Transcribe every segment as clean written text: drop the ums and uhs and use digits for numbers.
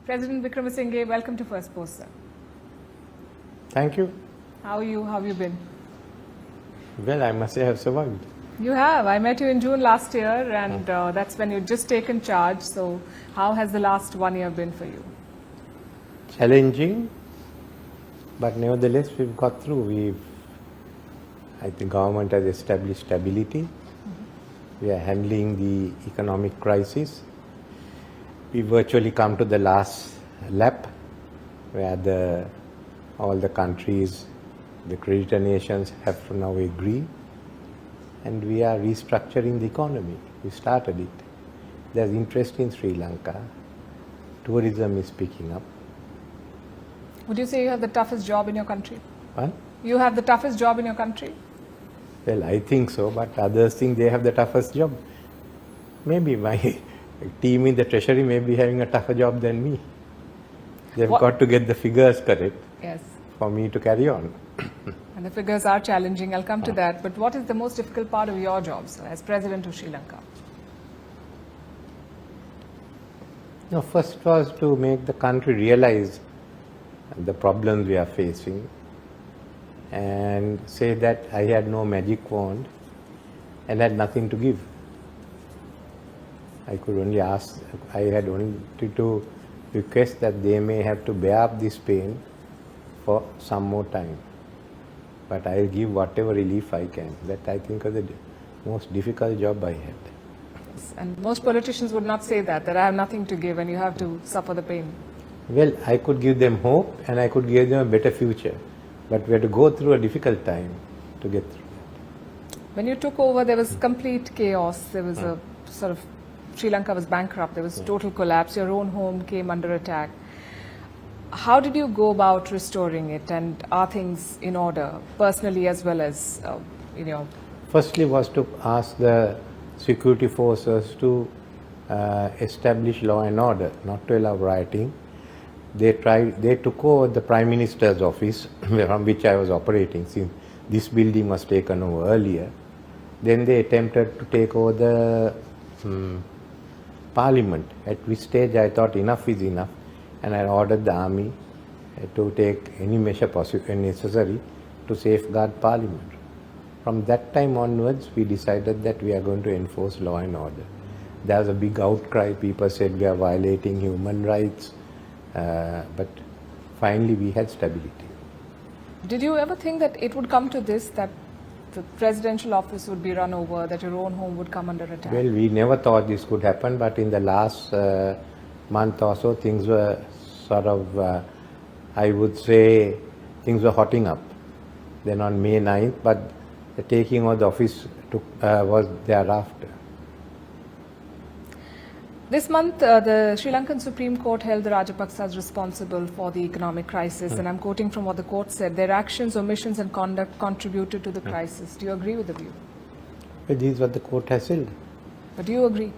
President Wickremesinghe, welcome to First Post, sir. Thank you. How are you? How have you been? Well, I must say I have survived. You have. I met you in June last year, and that's when you'd just taken charge. So, how has the last 1 year been for you? Challenging, but nevertheless we've got through. I think government has established stability. We are handling the economic crisis. We virtually come to the last lap where all the countries, the creditor nations have to now agree, and we are restructuring the economy. We started it. There's interest in Sri Lanka. Tourism is picking up. Would you say you have the toughest job in your country? What? You have the toughest job in your country? Well, I think so, but others think they have the toughest job. Maybe my team in the treasury may be having a tougher job than me. They've got to get the figures correct. Yes. For me to carry on. And the figures are challenging. I'll come to that. But what is the most difficult part of your job, sir, as President of Sri Lanka? No, first was to make the country realize the problems we are facing and say that I had no magic wand and had nothing to give. I could only ask, I had only to request that they may have to bear up this pain for some more time. But I will give whatever relief I can. That I think is the most difficult job I had. Yes. And most politicians would not say that I have nothing to give and you have to suffer the pain. Well, I could give them hope and I could give them a better future. But we had to go through a difficult time to get through that. When you took over, there was complete chaos. There was a sort of, Sri Lanka was bankrupt. There was total collapse. Your own home came under attack. How did you go about restoring it, and are things in order, personally as well as in your... Firstly was to ask the security forces to establish law and order, not to allow rioting. They took over the Prime Minister's office, from which I was operating, since this building was taken over earlier. Then they attempted to take over the Parliament, at which stage I thought enough is enough, and I ordered the army to take any measure necessary to safeguard Parliament. From that time onwards, we decided that we are going to enforce law and order. There was a big outcry. People said we are violating human rights, but finally we had stability. Did you ever think that it would come to this, that the presidential office would be run over, that your own home would come under attack? Well, we never thought this could happen, but in the last month or so, things were sort of, I would say, things were hotting up. Then on May 9th, but the taking of the office was thereafter. This month, the Sri Lankan Supreme Court held the Rajapaksas responsible for the economic crisis, and I'm quoting from what the court said: their actions, omissions and conduct contributed to the crisis. Do you agree with the view? Well, this is what the court has said. But do you agree?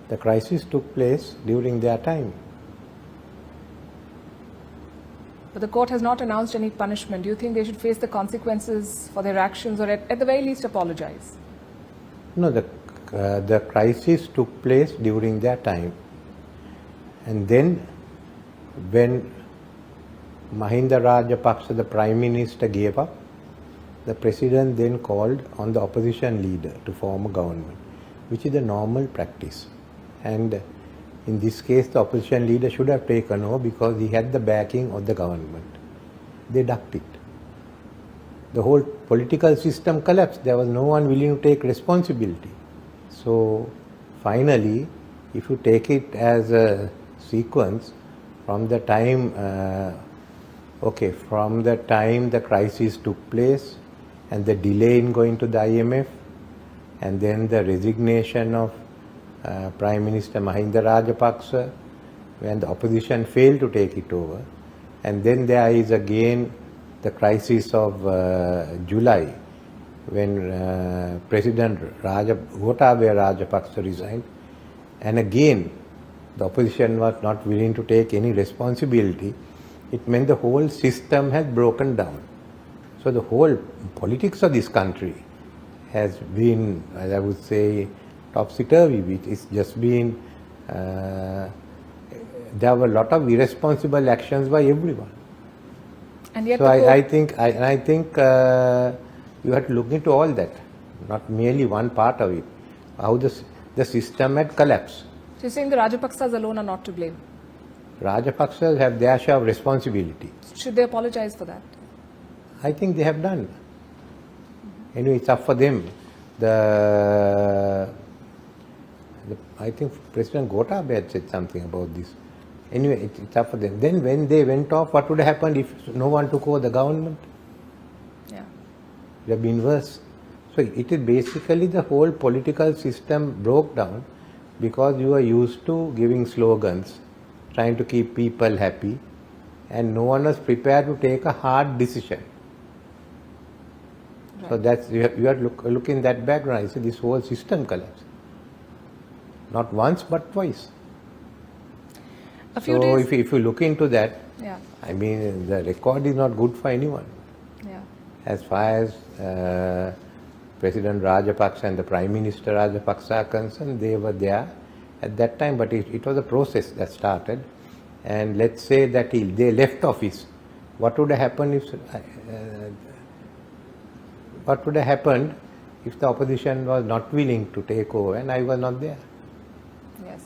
The crisis took place during their time. But the court has not announced any punishment. Do you think they should face the consequences for their actions, or at the very least apologize? No, the crisis took place during their time. And then when Mahinda Rajapaksa, the Prime Minister, gave up, the President then called on the opposition leader to form a government, which is a normal practice. And in this case, the opposition leader should have taken over because he had the backing of the government. They ducked it. The whole political system collapsed. There was no one willing to take responsibility. So finally, if you take it as a sequence, from the time the crisis took place and the delay in going to the IMF, and then the resignation of Prime Minister Mahinda Rajapaksa, when the opposition failed to take it over, and then there is again the crisis of July, when President Gotabaya Rajapaksa resigned, and again the opposition was not willing to take any responsibility. It meant the whole system has broken down. So the whole politics of this country has been, as I would say, topsy-turvy, which is just been there were a lot of irresponsible actions by everyone. And yet So I think you have to look into all that, not merely one part of it. How the system had collapsed. So you're saying the Rajapaksas alone are not to blame. Rajapaksas have their share of responsibility. Should they apologize for that? I think they have done. Anyway, it's up for them. I think President Gotabaya had said something about this. Anyway, it's up for them. Then when they went off, what would have happened if no one took over the government? Yeah. It would have been worse. So it is basically the whole political system broke down because you are used to giving slogans, trying to keep people happy, and no one was prepared to take a hard decision. Right. So that's you have to look in that background. I say this whole system collapsed. Not once but twice. A few So days. if you look into that, Yeah. I mean the record is not good for anyone. Yeah. As far as President Rajapaksa and the Prime Minister Rajapaksa are concerned, they were there at that time, but it was a process that started. And let's say that they left office. What would have happened if the opposition was not willing to take over and I was not there? Yes.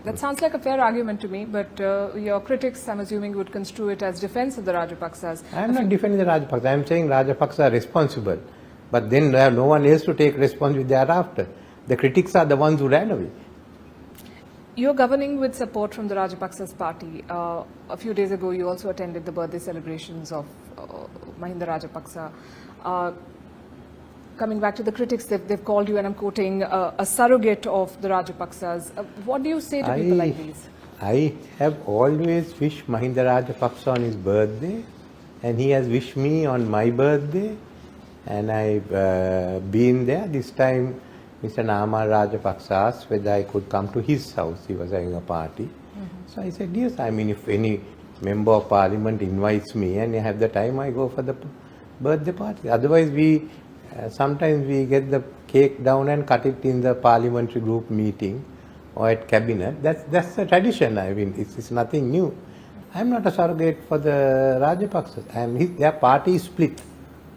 That sounds like a fair argument to me, but your critics, I'm assuming, would construe it as defense of the Rajapaksas. I am not defending the Rajapaksa. I am saying Rajapaksa are responsible. But then there have no one else to take responsibility thereafter. The critics are the ones who ran away. You're governing with support from the Rajapaksas party. A few days ago, you also attended the birthday celebrations of Mahinda Rajapaksa. Coming back to the critics, they've called you, and I'm quoting, a surrogate of the Rajapaksas. What do you say to people like these? I have always wished Mahinda Rajapaksa on his birthday, and he has wished me on my birthday, and I've been there. This time, Mr. Nama Rajapaksa asked whether I could come to his house. He was having a party. So I said, yes, I mean, if any member of parliament invites me and I have the time, I go for the birthday party. Otherwise, sometimes we get the cake down and cut it in the parliamentary group meeting or at cabinet. That's a tradition. I mean, it's nothing new. I'm not a surrogate for the Rajapaksas. Their party is split.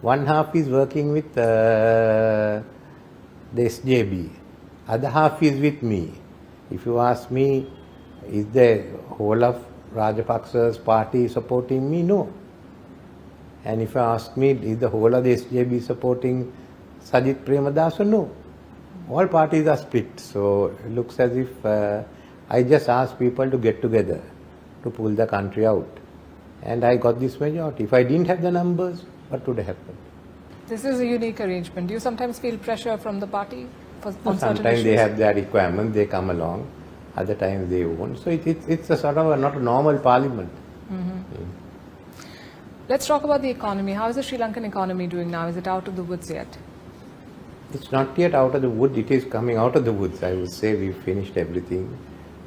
One half is working with the SJB. Other half is with me. If you ask me, is the whole of Rajapaksa's party supporting me? No. And if you ask me, is the whole of the SJB supporting Sajith Premadasa? No. All parties are split. So it looks as if I just asked people to get together to pull the country out. And I got this majority. If I didn't have the numbers, what would have happened? This is a unique arrangement. Do you sometimes feel pressure from the party on certain Sometimes issues? they have their requirements, they come along. Other times they won't. So it's a sort of not a normal parliament. Let's talk about the economy. How is the Sri Lankan economy doing now? Is it out of the woods yet? It's not yet out of the wood. It is coming out of the woods. I would say we finished everything.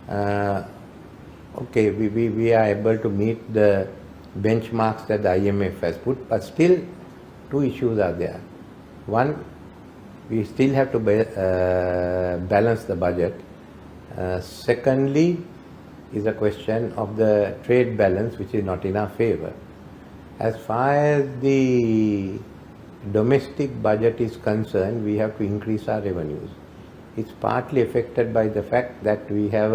Okay, we are able to meet the benchmarks that the IMF has put, but still two issues are there. One, we still have to balance the budget. Secondly, is a question of the trade balance, which is not in our favor. As far as the domestic budget is concerned, we have to increase our revenues. It's partly affected by the fact that we have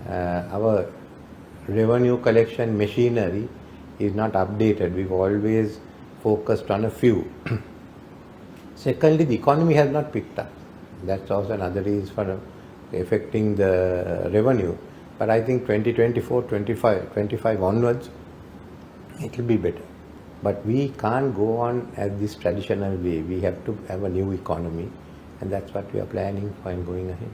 our revenue collection machinery is not updated. We've always focused on a few. Secondly, the economy has not picked up. That's also another reason for affecting the revenue. But I think 2024, 25 onwards, it will be better. But we can't go on at this traditional way. We have to have a new economy, and that's what we are planning for and going ahead.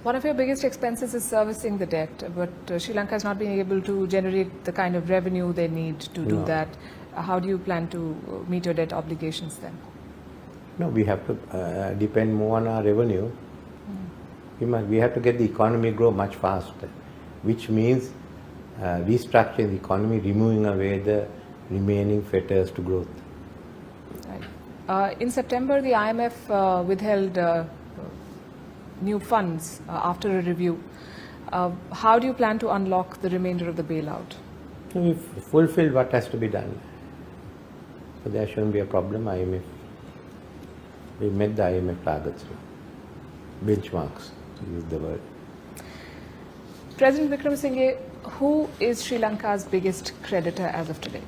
One of your biggest expenses is servicing the debt, but Sri Lanka has not been able to generate the kind of revenue they need to do that. How do you plan to meet your debt obligations then? No, we have to depend more on our revenue. We have to get the economy grow much faster, which means restructuring the economy, removing away the remaining fetters to growth. Right. In September, the IMF withheld new funds after a review. How do you plan to unlock the remainder of the bailout? We've fulfilled what has to be done. So there shouldn't be a problem. We met the IMF targets, benchmarks, to use the word. President Wickremesinghe, who is Sri Lanka's biggest creditor as of today?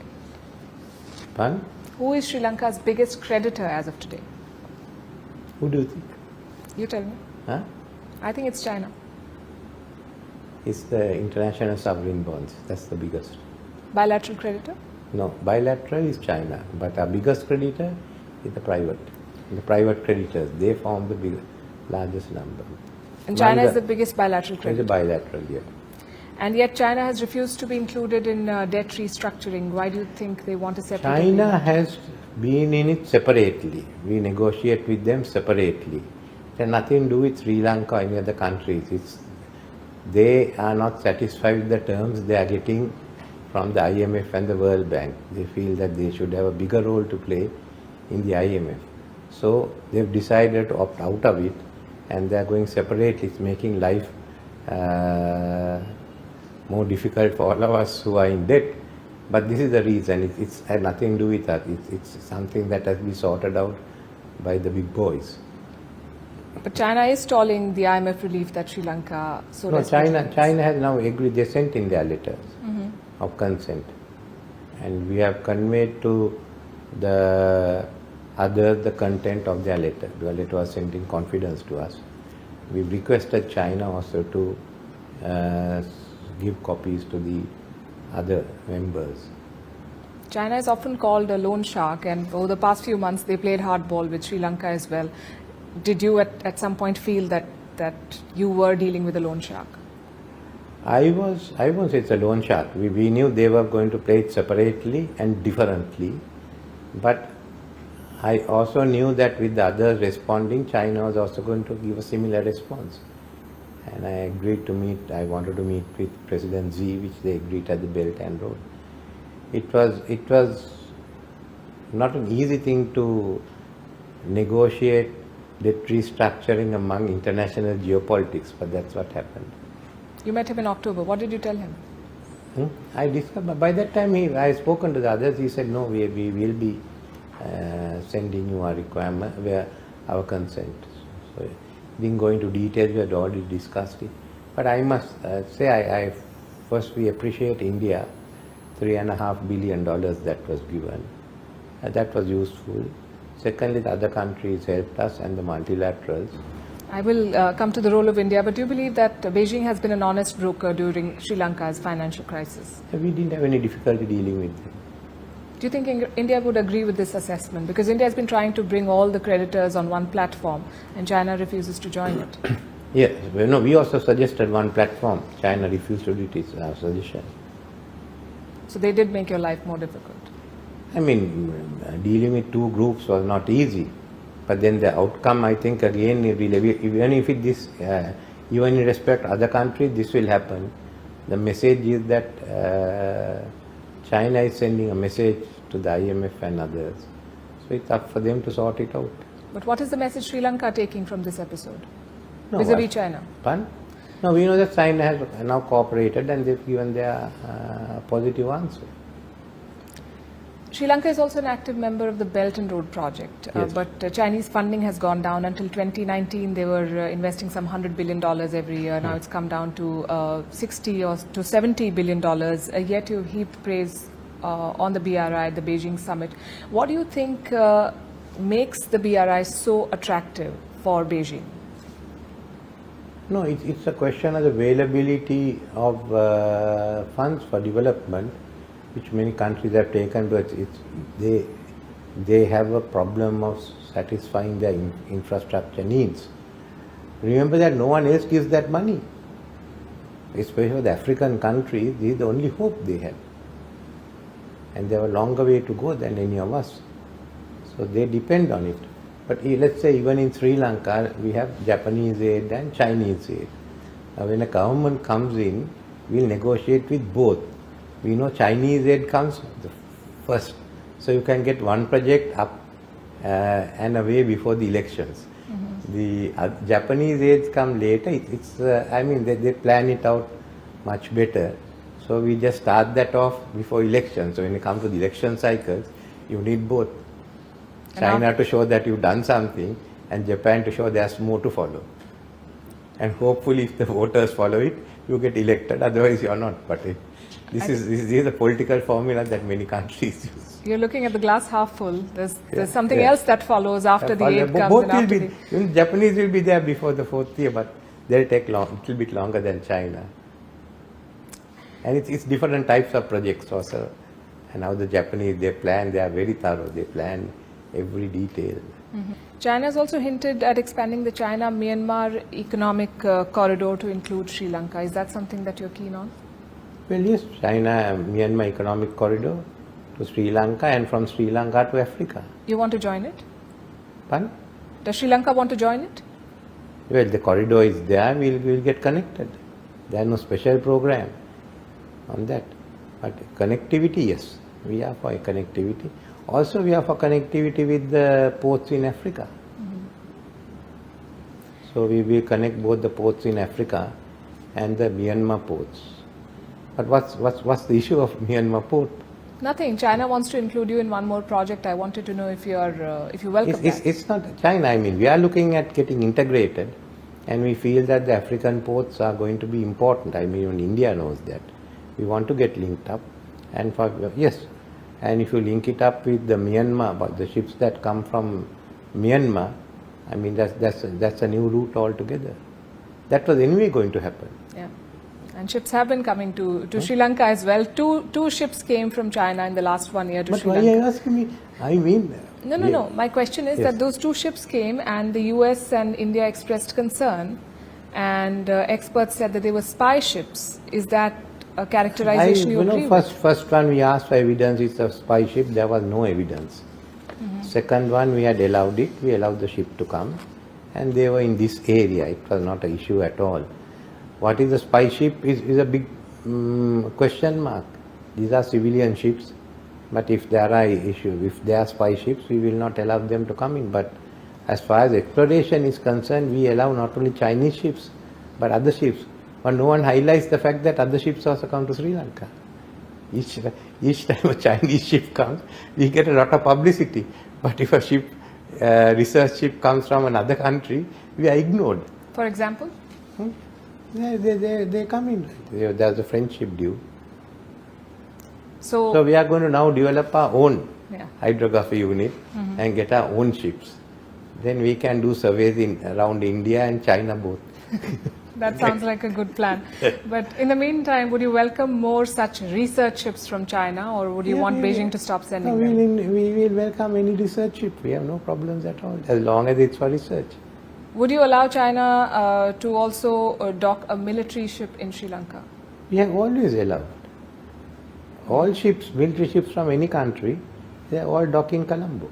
Pardon? Who is Sri Lanka's biggest creditor as of today? Who do you think? You tell me. Huh? I think it's China. It's the international sovereign bonds. That's the biggest. Bilateral creditor? No, bilateral is China, but our biggest creditor is the private. The private creditors, they form the largest number. And China is the biggest bilateral It's creditor? a bilateral, yeah. And yet China has refused to be included in debt restructuring. Why do you think they want to separate? China has been in it separately. We negotiate with them separately. It has nothing to do with Sri Lanka or any other countries. They are not satisfied with the terms they are getting from the IMF and the World Bank. They feel that they should have a bigger role to play in the IMF. So they've decided to opt out of it, and they are going separately. It's making life more difficult for all of us who are in debt. But this is the reason. It's had nothing to do with that. It's something that has been sorted out by the big boys. But China is stalling the IMF relief that Sri Lanka so No, desperately needs. China has now agreed. They sent in their letters of consent, and we have conveyed to the others the content of their letter. The letter was sent in confidence to us. We requested China also to give copies to the other members. China is often called a loan shark, and over the past few months they played hardball with Sri Lanka as well. Did you at some point feel that you were dealing with a loan shark? I won't say it's a loan shark. We knew they were going to play it separately and differently, but I also knew that with the others responding, China was also going to give a similar response. And I agreed to meet, I wanted to meet with President Xi, which they agreed at the Belt and Road. It was not an easy thing to negotiate debt restructuring among international geopolitics, but that's what happened. You met him in October. What did you tell him? I discovered, by that time I had spoken to the others. He said, no, we will be sending you our requirement, our consent. So didn't go into details, we had already discussed it. But I must say, first we appreciate India, $3.5 billion that was given. That was useful. Secondly, the other countries helped us and the multilaterals. I will come to the role of India, but do you believe that Beijing has been an honest broker during Sri Lanka's financial crisis? We didn't have any difficulty dealing with them. Do you think India would agree with this assessment? Because India has been trying to bring all the creditors on one platform and China refuses to join it. Yes, we also suggested one platform. China refused to do it, it's our suggestion. So So they did make your life more difficult. I mean, dealing with two groups was not easy. But then the outcome, I think, again, even if it this, even in respect to other countries, this will happen. The message is that China is sending a message to the IMF and others. So it's up for them to sort it out. But what is the message Sri Lanka taking from this episode? No, vis-a-vis China? Pardon? No, we know that China has now cooperated and they've given their positive answer. Sri Lanka is also an active member of the Belt and Road project, Yes. but Chinese funding has gone down. Until 2019, they were investing some $100 billion every year. Now it's come down to 60 or to $70 billion. Yet you heaped praise on the BRI at the Beijing summit. What do you think makes the BRI so attractive for Beijing? No, it's a question of the availability of funds for development, which many countries have taken, but they have a problem of satisfying their infrastructure needs. Remember that no one else gives that money. Especially the African countries, this is the only hope they have. And they have a longer way to go than any of us. So they depend on it. But let's say even in Sri Lanka, we have Japanese aid and Chinese aid. Now when a government comes in, we'll negotiate with both. We know Chinese aid comes first. So you can get one project up and away before the elections. The Japanese aids come later. I mean, they plan it out much better. So we just start that off before elections. So when you come to the election cycles, you need both. China to show that you've done something, and Japan to show there's more to follow. And hopefully, if the voters follow it, you get elected. Otherwise, you're not. But this is the political formula that many countries use. You're looking at the glass half full. There's something else that follows after the aid comes. Both and will after be. Japanese will be there before the 4th year, but they'll take a little bit longer than China. And it's different types of projects also. And how the Japanese, they plan, they are very thorough. They plan every detail. China has also hinted at expanding the China-Myanmar economic corridor to include Sri Lanka. Is that something that you're keen on? Well, yes, China-Myanmar economic corridor to Sri Lanka, and from Sri Lanka to Africa. You want to join it? Pardon? Does Sri Lanka want to join it? Well, the corridor is there, we'll get connected. There is no special program on that. But connectivity, yes, we are for connectivity. Also, we are for connectivity with the ports in Africa. So we will connect both the ports in Africa and the Myanmar ports. But what's the issue of Myanmar port? Nothing. China wants to include you in one more project. I wanted to know if you welcome that. It's not China. I mean, we are looking at getting integrated, and we feel that the African ports are going to be important. I mean, even India knows that. We want to get linked up, and and if you link it up with the Myanmar, but the ships that come from Myanmar, I mean, that's a new route altogether. That was anyway going to happen. Yeah. And ships have been coming to Sri Lanka as well. Two ships came from China in the last 1 year to Sri Lanka. But why are you asking me? I mean... No. My question is that those 2 ships came and the US and India expressed concern, and experts said that they were spy ships. Is that a characterization you agree with? First one we asked for evidence, it's a spy ship. There was no evidence. Second one, we had allowed it. We allowed the ship to come, and they were in this area. It was not an issue at all. What is a spy ship is a big question mark. These are civilian ships, but if there are issues, if they are spy ships, we will not allow them to come in. But as far as exploration is concerned, we allow not only Chinese ships, but other ships. But no one highlights the fact that other ships also come to Sri Lanka. Each time a Chinese ship comes, we get a lot of publicity. But if a ship, research ship comes from another country, we are ignored. For example? They come in. There's a French ship due. So we are going to now develop our own hydrography unit and get our own ships. Then we can do surveys around India and China both. That sounds like a good plan. But in the meantime, would you welcome more such research ships from China, or would you want Beijing to stop sending them? We will welcome any research ship. We have no problems at all, as long as it's for research. Would you allow China to also dock a military ship in Sri Lanka? We have always allowed. All ships, military ships from any country, they are all dock in Colombo.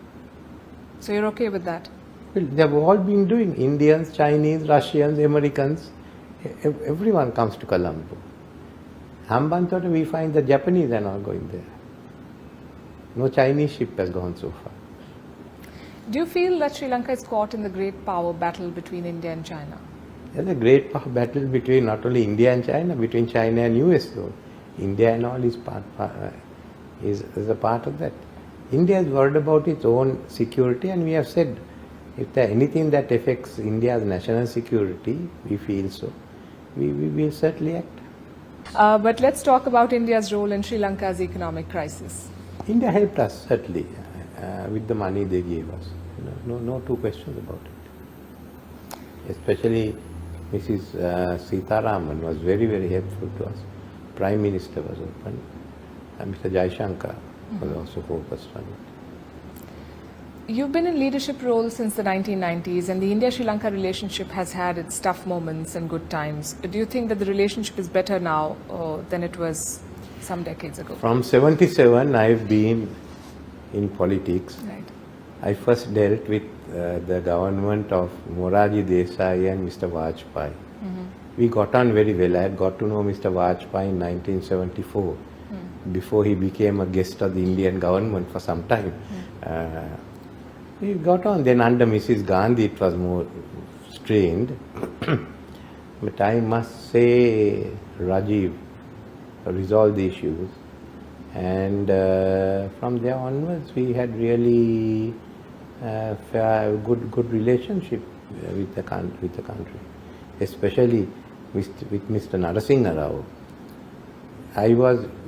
So you're okay with that? Well, they have all been doing. Indians, Chinese, Russians, Americans, everyone comes to Colombo. Hambantota, we find the Japanese are not going there. No Chinese ship has gone so far. Do you feel that Sri Lanka is caught in the great power battle between India and China? There's a great power battle between not only India and China, between China and US though. India and all is is a part of that. India is worried about its own security, and we have said if there anything that affects India's national security, we feel so, we will certainly act. But let's talk about India's role in Sri Lanka's economic crisis. India helped us certainly with the money they gave us. No two questions about it. Especially Mrs. Sitaraman was very, very helpful to us. Prime Minister was open, and Mr. Jaishankar was also focused on it. You've been in leadership roles since the 1990s, and the India-Sri Lanka relationship has had its tough moments and good times. Do you think that the relationship is better now than it was some decades ago? From 77, I've been in politics. Right. I first dealt with the government of Morarji Desai and Mr. Vajpayee. We got on very well. I had got to know Mr. Vajpayee in 1974, before he became a guest of the Indian government for some time. We got on. Then under Mrs. Gandhi, it was more strained. But I must say, Rajiv resolved the issues. And from there onwards, we had really good relationship with the country, especially with Mr. Narasingha Rao.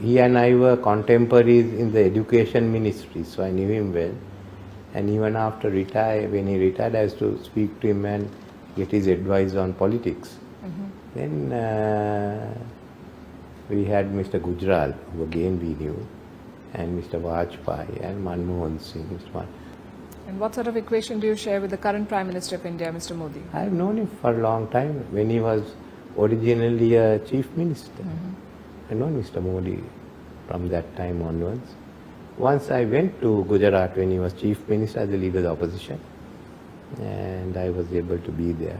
He and I were contemporaries in the education ministry, so I knew him well. And even after when he retired, I used to speak to him and get his advice on politics. Then we had Mr. Gujral, who again we knew, and Mr. Vajpayee and Manmohan Singh. And what sort of equation do you share with the current Prime Minister of India, Mr. Modi? I have known him for a long time, when he was originally a chief minister. I know Mr. Modi from that time onwards. Once I went to Gujarat when he was chief minister as the leader of the opposition, and I was able to be there.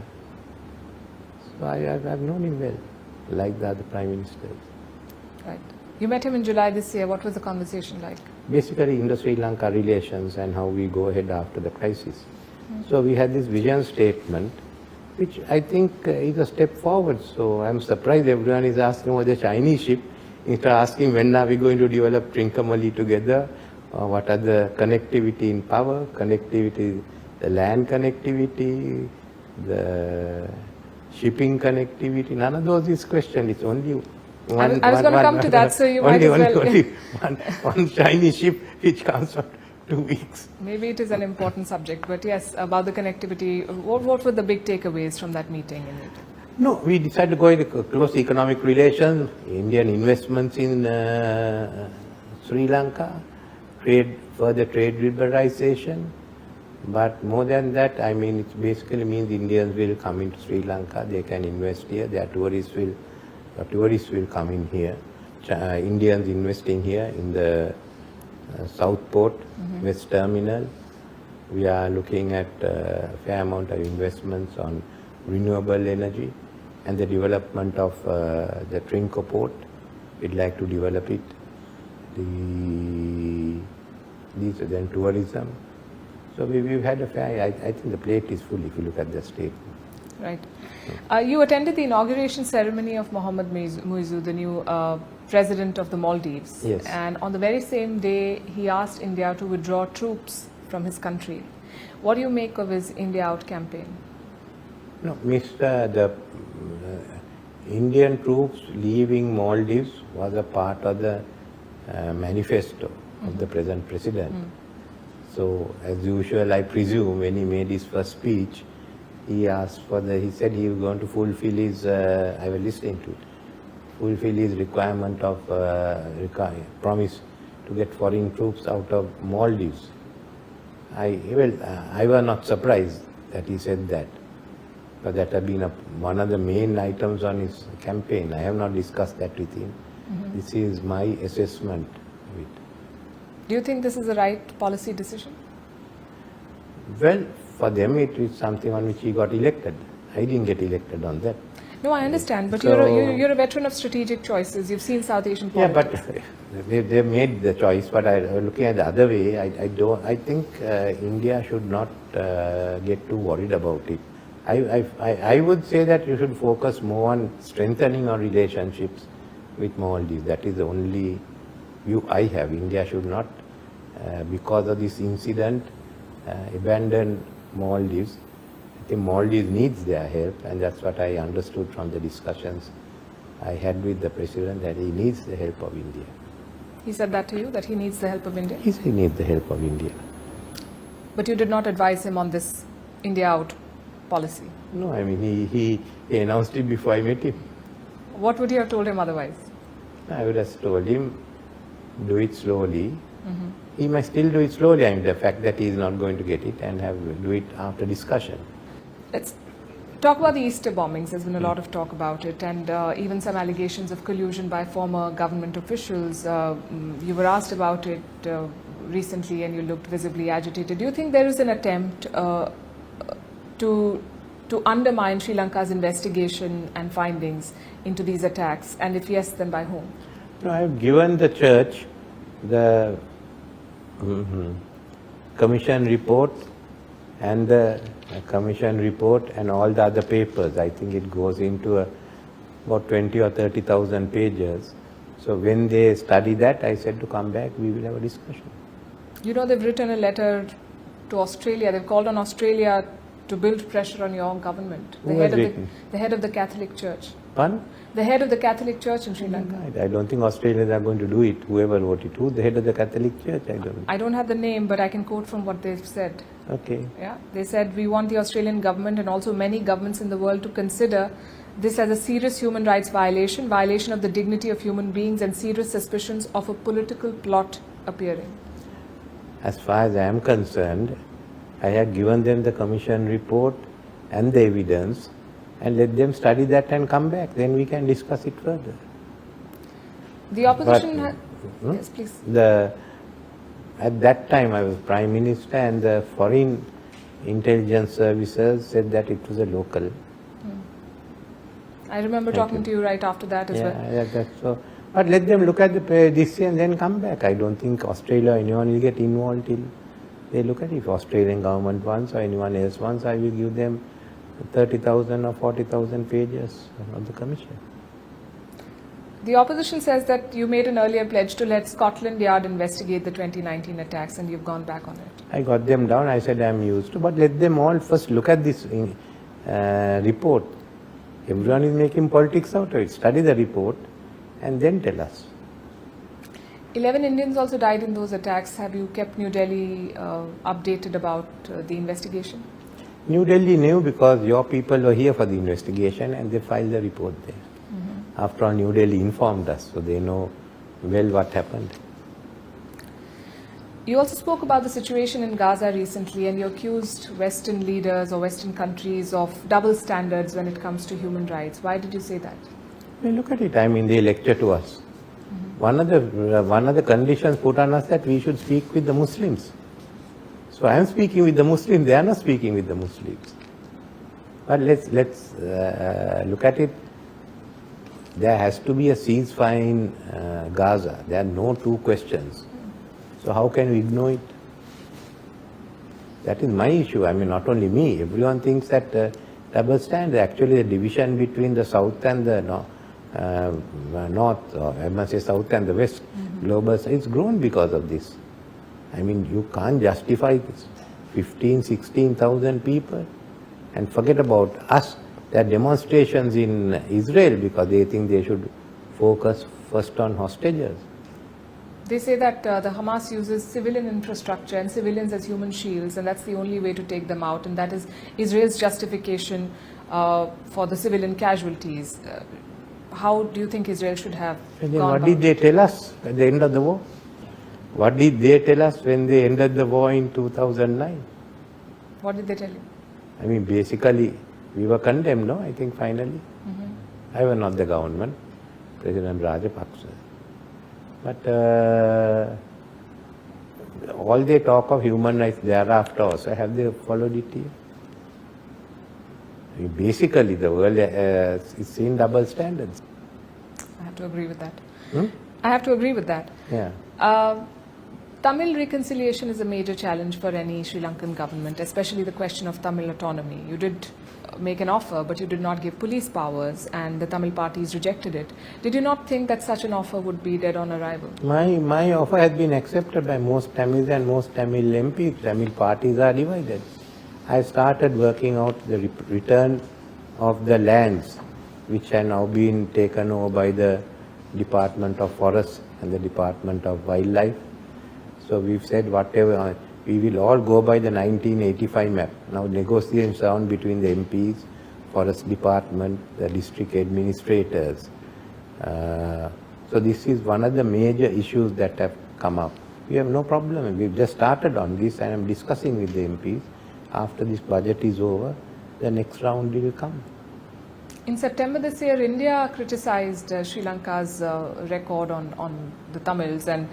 So I've known him well, like the other prime ministers. Right. You met him in July this year. What was the conversation like? Basically, Indo-Sri Lanka relations and how we go ahead after the crisis. So we had this vision statement, which I think is a step forward. So I'm surprised everyone is asking about the Chinese ship, instead of asking when are we going to develop Trincomalee together, what are the connectivity in power, connectivity, the land connectivity, the shipping connectivity. None of those is questioned. It's only one. I was going to come to that, so you might as well. Only one Chinese ship which comes for 2 weeks. Maybe it is an important subject, but yes, about the connectivity, what were the big takeaways from that meeting? No, we decided to go into close economic relations, Indian investments in Sri Lanka, further trade liberalization. But more than that, I mean, it basically means Indians will come into Sri Lanka, they can invest here, their tourists will come in here. Indians investing here in the South Port, West Terminal. We are looking at a fair amount of investments on renewable energy and the development of the Trinco port. We'd like to develop it. Then tourism. So we've had a fair, I think the plate is full if you look at the statement. Right. You attended the inauguration ceremony of Mohammad Muizzu, the new president of the Maldives. Yes. And on the very same day, he asked India to withdraw troops from his country. What do you make of his India Out campaign? No, the Indian troops leaving Maldives was a part of the manifesto of the present president. So, as usual, I presume when he made his first speech, he asked he said he was going to fulfill his, I was listening to it, fulfill his requirement of, promise to get foreign troops out of Maldives. I was not surprised that he said that, but that had been one of the main items on his campaign. I have not discussed that with him. This is my assessment of it. Do you think this is the right policy decision? Well, for them it is something on which he got elected. I didn't get elected on that. No, I understand, but So- you're a veteran of strategic choices. You've seen South Asian Yeah, politics. but they made the choice. But looking at the other way, I think India should not get too worried about it. I would say that you should focus more on strengthening our relationships with Maldives. That is the only view I have. India should not, because of this incident, abandon Maldives. I think Maldives needs their help, and that's what I understood from the discussions I had with the president, that he needs the help of India. He said that to you, that he needs the help of India? He said he needs the help of India. But you did not advise him on this India Out policy. No, I mean, he announced it before I met him. What would you have told him otherwise? I would have told him, do it slowly. He might still do it slowly. I mean, the fact that he is not going to get it and do it after discussion. Let's talk about the Easter bombings. There's been a lot of talk about it, and even some allegations of collusion by former government officials. You were asked about it recently and you looked visibly agitated. Do you think there is an attempt to undermine Sri Lanka's investigation and findings into these attacks? And if yes, then by whom? No, I have given the church the commission report and the commission report and all the other papers. I think it goes into about 20 or 30,000 pages. So when they study that, I said to come back, we will have a discussion. You know, they've written a letter to Australia. They've called on Australia to build pressure on your government. Who has written? The head of the Catholic Church. Pardon? The head of the Catholic Church in Sri Lanka. I don't think Australians are going to do it. Whoever wrote it, who the head of the Catholic Church? I don't have the name, but I can quote from what they've said. Okay. Yeah, they said we want the Australian government and also many governments in the world to consider this as a serious human rights violation, violation of the dignity of human beings, and serious suspicions of a political plot appearing. As far as I am concerned, I have given them the commission report and the evidence, and let them study that and come back. Then we can discuss it further. The opposition But, yes, please. At that time, I was Prime Minister, and the foreign intelligence services said that it was a local. I remember talking to you right after that as well. Yeah, that's so. But let them look at this and then come back. I don't think Australia or anyone will get involved till they look at it. If Australian government wants or anyone else wants, I will give them 30,000 or 40,000 pages of the commission. The opposition says that you made an earlier pledge to let Scotland Yard investigate the 2019 attacks, and you've gone back on it. I got them down. I said I'm used to, but let them all first look at this report. Everyone is making politics out of it. Study the report and then tell us. 11 Indians also died in those attacks. Have you kept New Delhi updated about the investigation? New Delhi knew because your people were here for the investigation and they filed the report there. After all, New Delhi informed us, so they know well what happened. You also spoke about the situation in Gaza recently, and you accused Western leaders or Western countries of double standards when it comes to human rights. Why did you say that? Well, look at it. I mean, they lecture to us. One of the conditions put on us that we should speak with the Muslims. So I am speaking with the Muslims. They are not speaking with the Muslims. But let's look at it. There has to be a ceasefire in Gaza. There are no two questions. So how can we ignore it? That is my issue. I mean, not only me. Everyone thinks that double standard. Actually, the division between the south and the north, or I must say south and the west, global, it's grown because of this. I mean, you can't justify this. 15, 16,000 people. And forget about us. There are demonstrations in Israel because they think they should focus first on hostages. They say that the Hamas uses civilian infrastructure and civilians as human shields, and that's the only way to take them out, and that is Israel's justification for the civilian casualties. How do you think Israel should have And then gone what about did they tell us at the end of the war? What did they tell us when they ended the war in 2009? What did they tell you? I mean, basically, we were condemned, no? I think finally. I was not the government, President Rajapaksa. But all they talk of human rights thereafter also, have they followed it here? I mean, basically, the world is seeing double standards. I have to agree with that. Hmm? I have to agree with that. Yeah. Tamil reconciliation is a major challenge for any Sri Lankan government, especially the question of Tamil autonomy. You did make an offer, but you did not give police powers, and the Tamil parties rejected it. Did you not think that such an offer would be dead on arrival? My offer has been accepted by most Tamils and most Tamil MPs. Tamil parties are divided. I started working out the return of the lands which have now been taken over by the Department of Forests and the Department of Wildlife. So we've said whatever, we will all go by the 1985 map. Now negotiations are on between the MPs, Forest Department, the district administrators. So this is one of the major issues that have come up. We have no problem. We've just started on this and I'm discussing with the MPs. After this budget is over, the next round will come. In September this year, India criticized Sri Lanka's record on the Tamils, and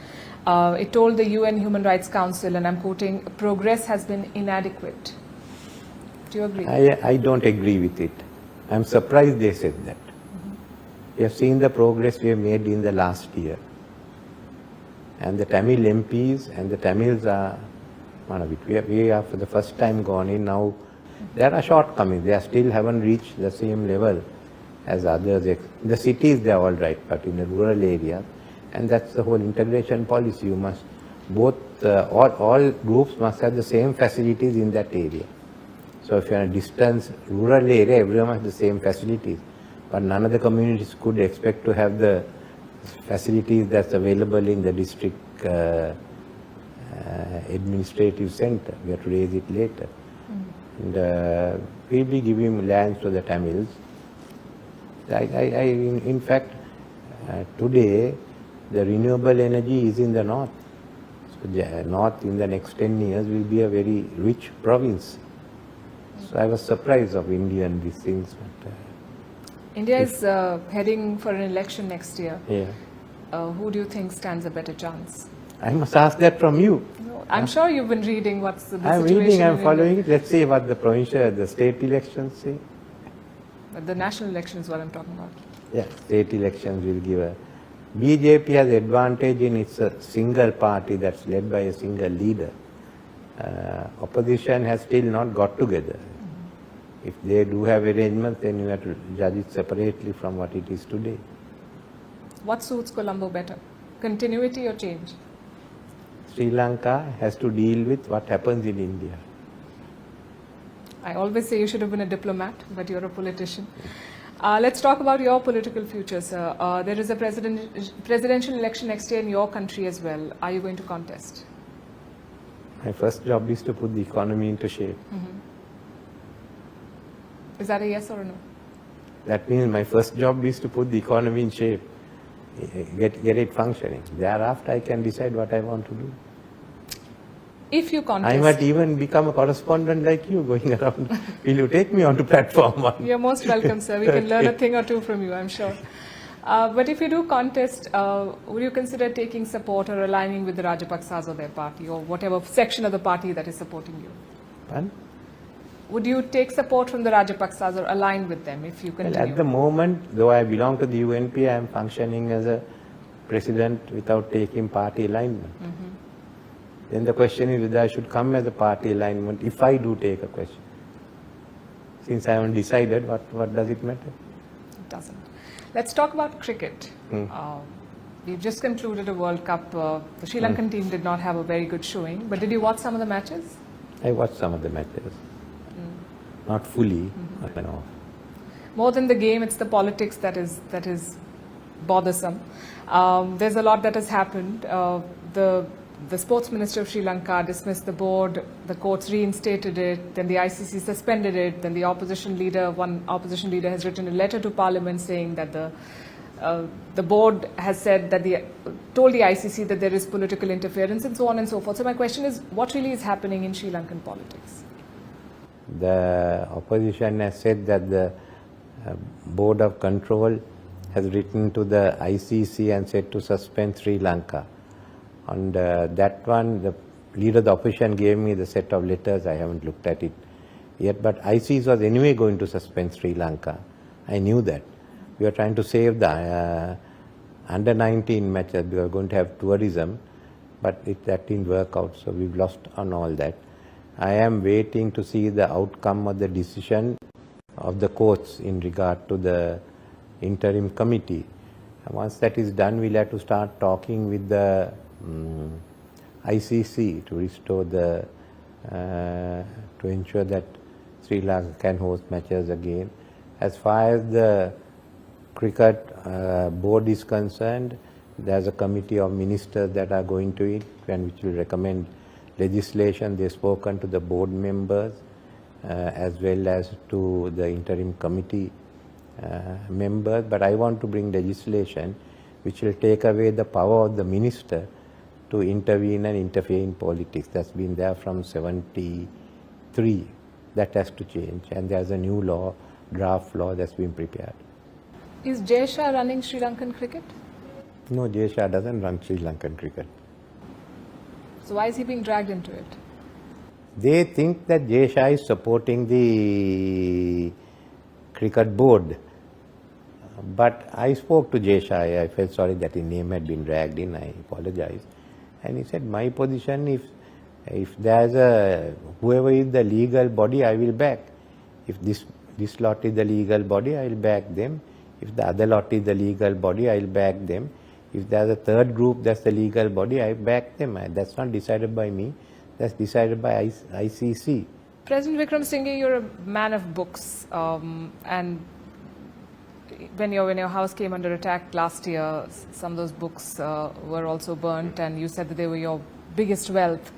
it told the UN Human Rights Council, and I'm quoting, progress has been inadequate. Do you agree? I don't agree with it. I'm surprised they said that. We have seen the progress we have made in the last year. And the Tamil MPs and the Tamils are We are for the first time gone in now. There are shortcomings. They still haven't reached the same level as others. In the cities they are all right, but in the rural areas, and that's the whole integration policy. You must all groups must have the same facilities in that area. So if you're in a distant rural area, everyone has the same facilities, but none of the communities could expect to have the facilities that's available in the district administrative center. We have to raise it later. And we'll be giving lands to the Tamils. In fact, today the renewable energy is in the north. So the north in the next 10 years will be a very rich province. So I was surprised of India and these things. But, India is heading for an election next year. yeah. Who do you think stands a better chance? I must ask that from you. No, I'm sure you've been reading what's the I'm situation reading, I'm in following India. it. Let's see what the state elections say. But the national election is what I'm talking about. Yeah, state elections will give a... BJP has advantage in it's a single party that's led by a single leader. Opposition has still not got together. If they do have arrangements, then you have to judge it separately from what it is today. What suits Colombo better? Continuity or change? Sri Lanka has to deal with what happens in India. I always say you should have been a diplomat, but you're a politician. Let's talk about your political future, sir. There is a presidential election next year in your country as well. Are you going to contest? My first job is to put the economy into shape. Is that a yes or a no? That means my first job is to put the economy in shape, get it functioning. Thereafter, I can decide what I want to do. If you contest, I might even become a correspondent like you, going around. Will you take me onto platform one? you're most welcome, sir. We can learn a thing or two from you, I'm sure. But if you do contest, would you consider taking support or aligning with the Rajapaksas or their party, or whatever section of the party that is supporting you? Pardon? Would you take support from the Rajapaksas or align with them if you Well, continue? at the moment, though I belong to the UNP, I am functioning as a president without taking party alignment. Then the question is whether I should come as a party alignment if I do take a question. Since I haven't decided, what does it matter? It doesn't. Let's talk about cricket. We've just concluded a World Cup. The Sri Lankan team did not have a very good showing, but did you watch some of the matches? I watched some of the matches. Not fully, but you know. More than the game, it's the politics that is bothersome. There's a lot that has happened. The sports minister of Sri Lanka dismissed the board, the courts reinstated it, then the ICC suspended it, then the one opposition leader has written a letter to Parliament saying that the board has said that told the ICC that there is political interference and so on and so forth. So my question is, what really is happening in Sri Lankan politics? The opposition has said that the Board of Control has written to the ICC and said to suspend Sri Lanka. On that one, the leader of the opposition gave me the set of letters. I haven't looked at it yet, but ICC was anyway going to suspend Sri Lanka. I knew that. We were trying to save the under-19 matches. We were going to have tourism, but that didn't work out, so we've lost on all that. I am waiting to see the outcome of the decision of the courts in regard to the interim committee. Once that is done, we'll have to start talking with the ICC to restore to ensure that Sri Lanka can host matches again. As far as the cricket board is concerned, there's a committee of ministers that are going to it and which will recommend legislation. They've spoken to the board members as well as to the interim committee members, but I want to bring legislation which will take away the power of the minister to intervene and interfere in politics. That's been there from 73. That has to change, and there's a new law, draft law, that's been prepared. Is Jay Shah running Sri Lankan cricket? No, Jay Shah doesn't run Sri Lankan cricket. So why is he being dragged into it? They think that Jay Shah is supporting the cricket board. But I spoke to Jay Shah. I felt sorry that his name had been dragged in. I apologized. And he said, my position, if If there's a, whoever is the legal body, I will back. If this lot is the legal body, I will back them. If the other lot is the legal body, I will back them. If there's a third group that's the legal body, I back them. That's not decided by me. That's decided by ICC. President Wickremesinghe, you're a man of books, and when your house came under attack last year, some of those books were also burnt, and you said that they were your biggest wealth.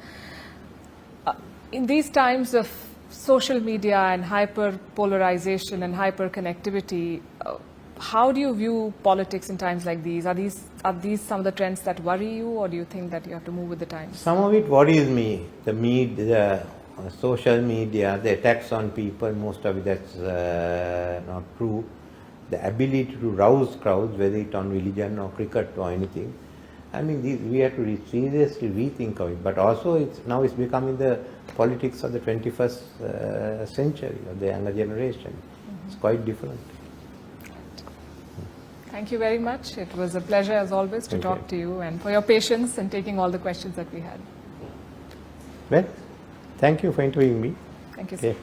In these times of social media and hyper-polarization and hyper-connectivity, how do you view politics in times like these? Are these some of the trends that worry you, or do you think that you have to move with the times? Some of it worries me. The media, social media, the attacks on people, most of it that's not true. The ability to rouse crowds, whether it's on religion or cricket or anything. I mean, we have to seriously rethink of it. But also, now it's becoming the politics of the 21st century, of the younger generation. Mm-hmm. It's quite different. Thank you very much. It was a pleasure, as always, to talk to you, and for your patience and taking all the questions that we had. Well, thank you for interviewing me. Thank you, sir. Okay.